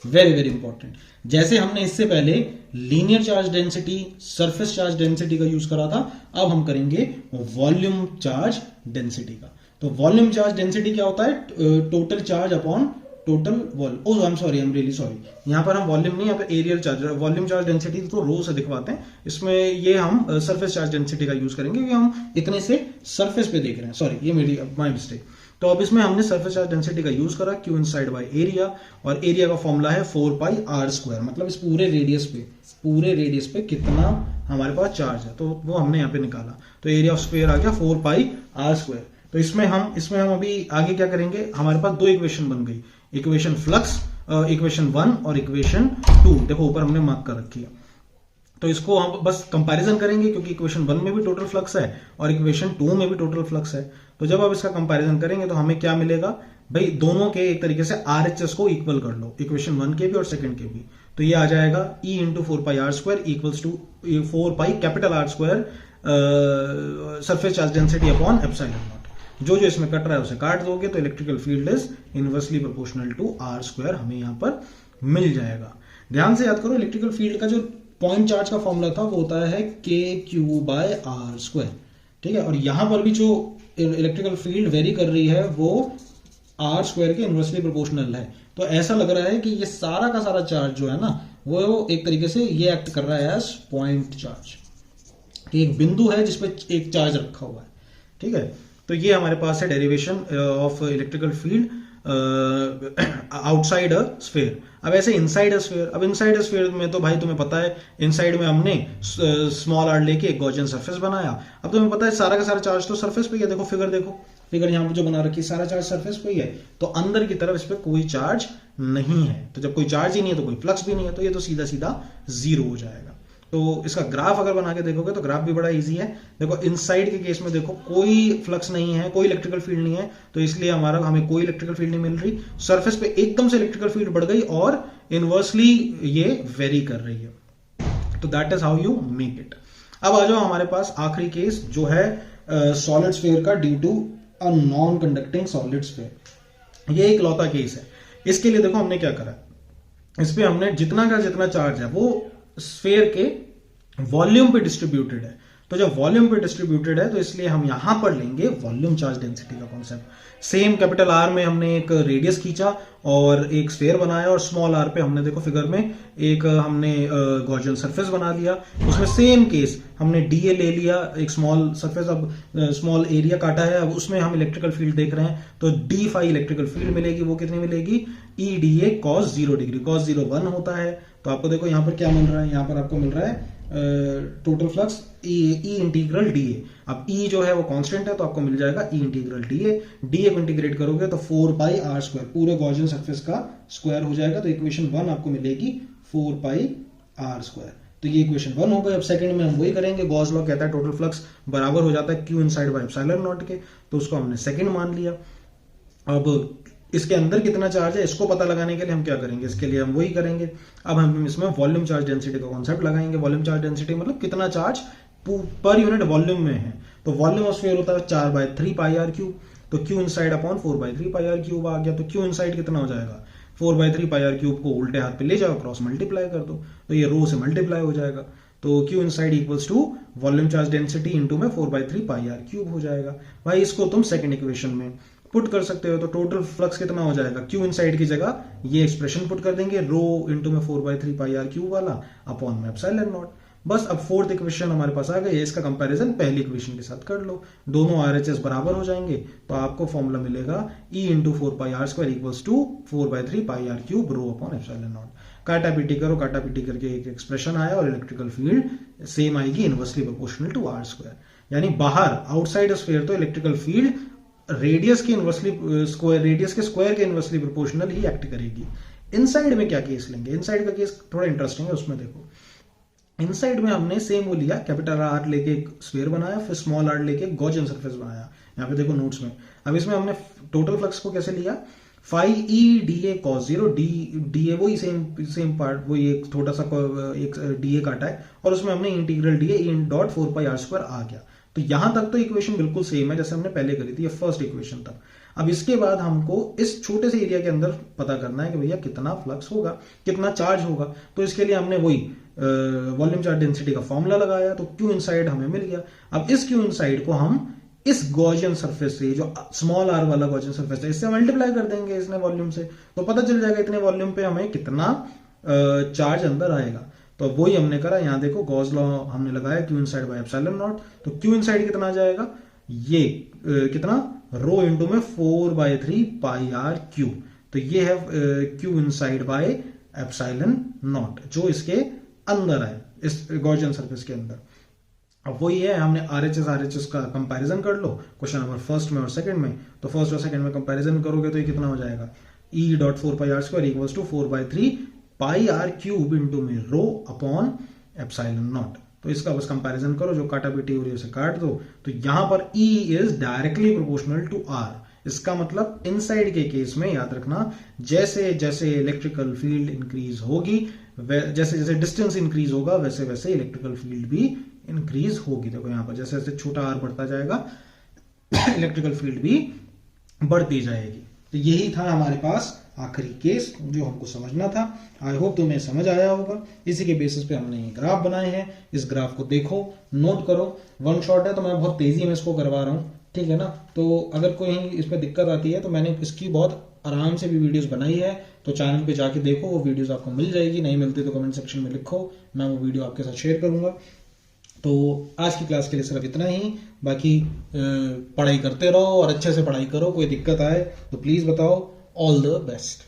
very very important. जैसे हमने इससे पहले linear charge density, surface charge density का यूज करा था, अब हम करेंगे वॉल्यूम चार्ज डेंसिटी का। तो वॉल्यूम चार्ज डेंसिटी क्या होता है, total charge upon total volume. I am sorry, I am really sorry, यहां पर हम वॉल्यूम नहीं, यहाँ पर areal charge, volume charge density तो रो से दिखवाते हैं, इसमें ये हम सरफेस चार्ज डेंसिटी का यूज करेंगे क्योंकि हम इतने से सरफेस पे देख रहे हैं, सॉरी ये मेरी माय मिस्टेक। तो अब इसमें हमने सरफेस चार्ज डेंसिटी का यूज करा, क्यू इनसाइड बाय एरिया, और एरिया का फॉर्मूला है 4 पाई आर स्क्वायर, मतलब इस पूरे रेडियस पे कितना हमारे पास चार्ज है, तो वो हमने यहाँ पे निकाला। तो एरिया ऑफ स्क्वायर आ गया 4 पाई आर स्क्वायर। तो इसमें हम अभी आगे क्या करेंगे, हमारे पास 2 इक्वेशन बन गई, इक्वेशन फ्लक्स, इक्वेशन 1 और इक्वेशन 2, देखो ऊपर हमने मार्क कर रखी है। तो इसको हम बस कंपैरिजन करेंगे क्योंकि इक्वेशन 1 में भी टोटल फ्लक्स है और इक्वेशन 2 में भी टोटल फ्लक्स है। तो जब आप इसका कंपैरिजन करेंगे तो हमें क्या मिलेगा भाई, दोनों के एक तरीके से आरएचएस को इक्वल कर लो, इक्वेशन 1 के भी और सेकंड के भी। तो ये आ जाएगा E into 4πr² equals to 4π capital R square surface charge density upon epsilon naught. जो जो इसमें कट रहा है उसे काट दोगे तो electrical field is inversely proportional to R square हमें यहां पर मिल जाएगा। ध्यान से याद करो, इलेक्ट्रिकल फील्ड का जो पॉइंट चार्ज का फॉर्मूला था वो होता है KQ/R²। ठीक है, और यहां पर भी जो इलेक्ट्रिकल फील्ड वेरी कर रही है वो R² के इनवर्सली प्रोपोर्शनल है। तो ऐसा लग रहा है कि ये सारा का सारा चार्ज जो है ना वो एक तरीके से ये एक्ट कर रहा है एज पॉइंट चार्ज, कि एक बिंदु है जिसपे एक चार्ज रखा हुआ है। ठीक है, तो ये हमारे पास है derivation of electrical field outside a sphere. अब ऐसे इनसाइड अ स्फीयर, अब इनसाइड अ स्फीयर में तो भाई तुम्हें पता है इनसाइड में हमने स्मॉल आर लेके एक गॉसियन सरफेस बनाया। अब तुम्हें पता है सारा का सारा चार्ज तो सरफेस पे ही है। देखो फिगर यहाँ पर जो बना रखी है सारा चार्ज सरफेस पे ही है, तो अंदर की तरफ इस पे कोई चार्ज नहीं है। तो जब कोई चार्ज ही नहीं है तो कोई फ्लक्स भी नहीं है, तो ये तो सीधा सीधा जीरो हो जाएगा। तो इसका ग्राफ अगर बना के देखोगे तो ग्राफ भी बड़ा इजी है। देखो इनसाइड के केस में देखो कोई फ्लक्स नहीं है, कोई इलेक्ट्रिकल फील्ड नहीं है, तो इसलिए हमें कोई इलेक्ट्रिकल फील्ड नहीं मिल रही। सरफेस पे एकदम से इलेक्ट्रिकल फील्ड बढ़ गई और इनवर्सली ये वेरी कर रही है। तो that is how you make it. अब आ जाओ हमारे पास आखिरी केस जो है सॉलिड स्फीयर का due to a non conducting solid sphere. ये एक लौता केस है। इसके लिए देखो हमने क्या करा, इस पे हमने जितना का जितना चार्ज है वो स्फीयर के वॉल्यूम पे डिस्ट्रीब्यूटेड है। तो जब वॉल्यूम पे डिस्ट्रीब्यूटेड है तो इसलिए हम यहां पर लेंगे वॉल्यूम चार्ज डेंसिटी का कॉन्सेप्ट। सेम कैपिटल आर में हमने एक रेडियस खींचा और एक स्फीयर बनाया, और स्मॉल आर पे हमने देखो फिगर में एक हमने गॉसियन सरफेस बना लिया। उसमें सेम केस हमने डीए ले लिया, एक स्मॉल सरफेस, अब स्मॉल एरिया काटा है। अब उसमें हम इलेक्ट्रिकल फील्ड देख रहे हैं तो डी फाई इलेक्ट्रिकल फील्ड मिलेगी। वो कितनी मिलेगी, ई D A cos 0 degree. Cos 0 1 होता है। तो आपको देखो यहाँ पर क्या मिल रहा है, यहाँ पर आपको मिल रहा है total flux E integral D A. अब ई जो है वो कांस्टेंट है तो आपको मिल जाएगा E integral D A. D A को इंटीग्रेट करोगे तो 4πr² पूरे गॉसियन सरफेस का स्क्वायर हो जाएगा। तो इक्वेशन 1 आपको मिलेगी 4πr²। तो ये इक्वेशन 1 हो गई। अब सेकंड में हम वही करेंगे, गॉस लॉ कहता है टोटल फ्लक्स बराबर हो जाता है Q inside by epsilon not के, तो उसको हमने सेकंड मान लिया। अब इसके अंदर कितना चार्ज है इसको पता लगाने के लिए हम क्या करेंगे, इसके लिए हम वही करेंगे। अब हम इसमें वॉल्यूम चार्ज डेंसिटी का कॉन्सेप्ट लगाएंगे। वॉल्यूम चार्ज डेंसिटी मतलब कितना चार्ज पर यूनिट वॉल्यूम में है। तो वॉल्यूम ऑफ स्फीयर होता है 4/3πr³। तो Q इनसाइड अपॉन 4/3πr³ आ गया। तो Q इनसाइड कितना हो जाएगा, 4/3πr³ को उल्टे हाथ पे ले जाओ, क्रॉस मल्टीप्लाई कर दो, तो ये रो से मल्टीप्लाई हो जाएगा। तो Q inside equals to volume charge density into में 4/3πr³ हो जाएगा। भाई इसको तुम सेकंड इक्वेशन में पुट कर सकते हो। तो टोटल फ्लक्स कितना हो जाएगा, Q इनसाइड की जगह ये एक्सप्रेशन पुट कर देंगे, रो इंटू में 4/3πr³ वाला अपॉन में एप्सिलॉन नॉट। बस अब फोर्थ इक्वेशन हमारे पास आ गई है। इसका कंपैरिजन पहली इक्वेशन के साथ कर लो, दोनों आरएचएस बराबर हो जाएंगे। तो आपको फॉर्मूला मिलेगा E into 4πr² equals to 4/3πr³ rho upon epsilon naught. काटा पीटी करो, काटा पीटी करके एक एक्सप्रेशन आया और इलेक्ट्रिकल फील्ड सेम आएगी, इनवर्सली प्रोपोर्शनल टू R²। यानी बाहर आउटसाइड स्फीयर तो इलेक्ट्रिकल फील्ड रेडियस के स्क्वायर के इनवर्सली प्रोपोर्शनल ही एक्ट करेगी। इनसाइड में क्या केस लेंगे, इनसाइड का केस थोड़ा इंटरेस्टिंग है। उसमें देखो इनसाइड में हमने सेम वो लिया, कैपिटल आर लेके एक स्फीयर बनाया, फिर स्मॉल आर लेके एक गॉसियन सरफेस बनाया। यहाँ पे देखो नोट्स में। अब इसमें हमने टोटल फ्लक्स को कैसे लिया, phi E D A cos 0 D A वही सेम पार्ट, वही एक छोटा सा एक डी ए काटा है और उसमें हमने integral D A in dot 4πr² आ गया। तो यहां तक तो इक्वेशन बिल्कुल सेम है जैसे हमने पहले करी थी, ये फर्स्ट इक्वेशन तक। अब इसके बाद हमको इस छोटे से एरिया के अंदर पता करना है कि भैया कितना फ्लक्स होगा, कितना चार्ज होगा। तो इसके लिए हमने वही वॉल्यूम चार्ज डेंसिटी का फॉर्मूला लगाया, तो Q इनसाइड हमें मिल गया। अब इस Q इनसाइड को हम इस गॉसियन सरफेस से, जो स्मॉल आर वाला गॉसियन सरफेस है, इससे मल्टीप्लाई कर देंगे इसने वॉल्यूम से, तो पता चल जाएगा इतने वॉल्यूम पे हमें कितना चार्ज अंदर आएगा। तो वही हमने करा। यहाँ देखो गॉस लॉ हमने लगाया Q inside by epsilon naught. तो Q इनसाइड कितना आ जाएगा, ये कितना, रो इंटू में 4/3πr³। तो ये है Q inside by epsilon naught जो इसके अंदर है, इस गॉसियन सरफेस के अंदर। अब वही है, हमने आरएचएस का कंपैरिजन कर लो क्वेश्चन नंबर फर्स्ट में और सेकंड में। तो फर्स्ट और सेकंड में कंपैरिजन करोगे तो ये कितना हो जाएगा, E.4πr² equals to 4/3πr³ into में रो अपॉन एप्सिलॉन नॉट। तो इसका बस कंपैरिजन करो, जो काटापीटी हो रही है उसे काट दो। तो यहां पर E is directly proportional to R। इसका मतलब इनसाइड के केस में याद रखना, जैसे जैसे इलेक्ट्रिकल फील्ड इंक्रीज होगी, जैसे जैसे डिस्टेंस इंक्रीज होगा, वैसे वैसे इलेक्ट्रिकल फील्ड भी इंक्रीज होगी। देखो यहां पर जैसे जैसे छोटा r बढ़ता जाएगा इलेक्ट्रिकल फील्ड भी बढ़ती जाएगी। तो यही था हमारे पास आखिरी केस जो हमको समझना था। आई होप तुम्हें समझ आया होगा। इसी के बेसिस पे हमने ये ग्राफ बनाए हैं। इस ग्राफ को देखो, नोट करो। वन शॉट है तो मैं बहुत तेजी में इसको करवा रहा हूँ, ठीक है ना। तो अगर कोई इसमें दिक्कत आती है तो मैंने इसकी बहुत आराम से भी वीडियोस बनाई है, तो चैनल पे जाके देखो, वो वीडियोस आपको मिल जाएगी। नहीं मिलती तो कमेंट सेक्शन में लिखो, मैं वो वीडियो आपके साथ शेयर करूंगा। तो आज की क्लास के लिए सिर्फ इतना ही। बाकी पढ़ाई करते रहो और अच्छे से पढ़ाई करो। कोई दिक्कत आए तो प्लीज बताओ। All the best.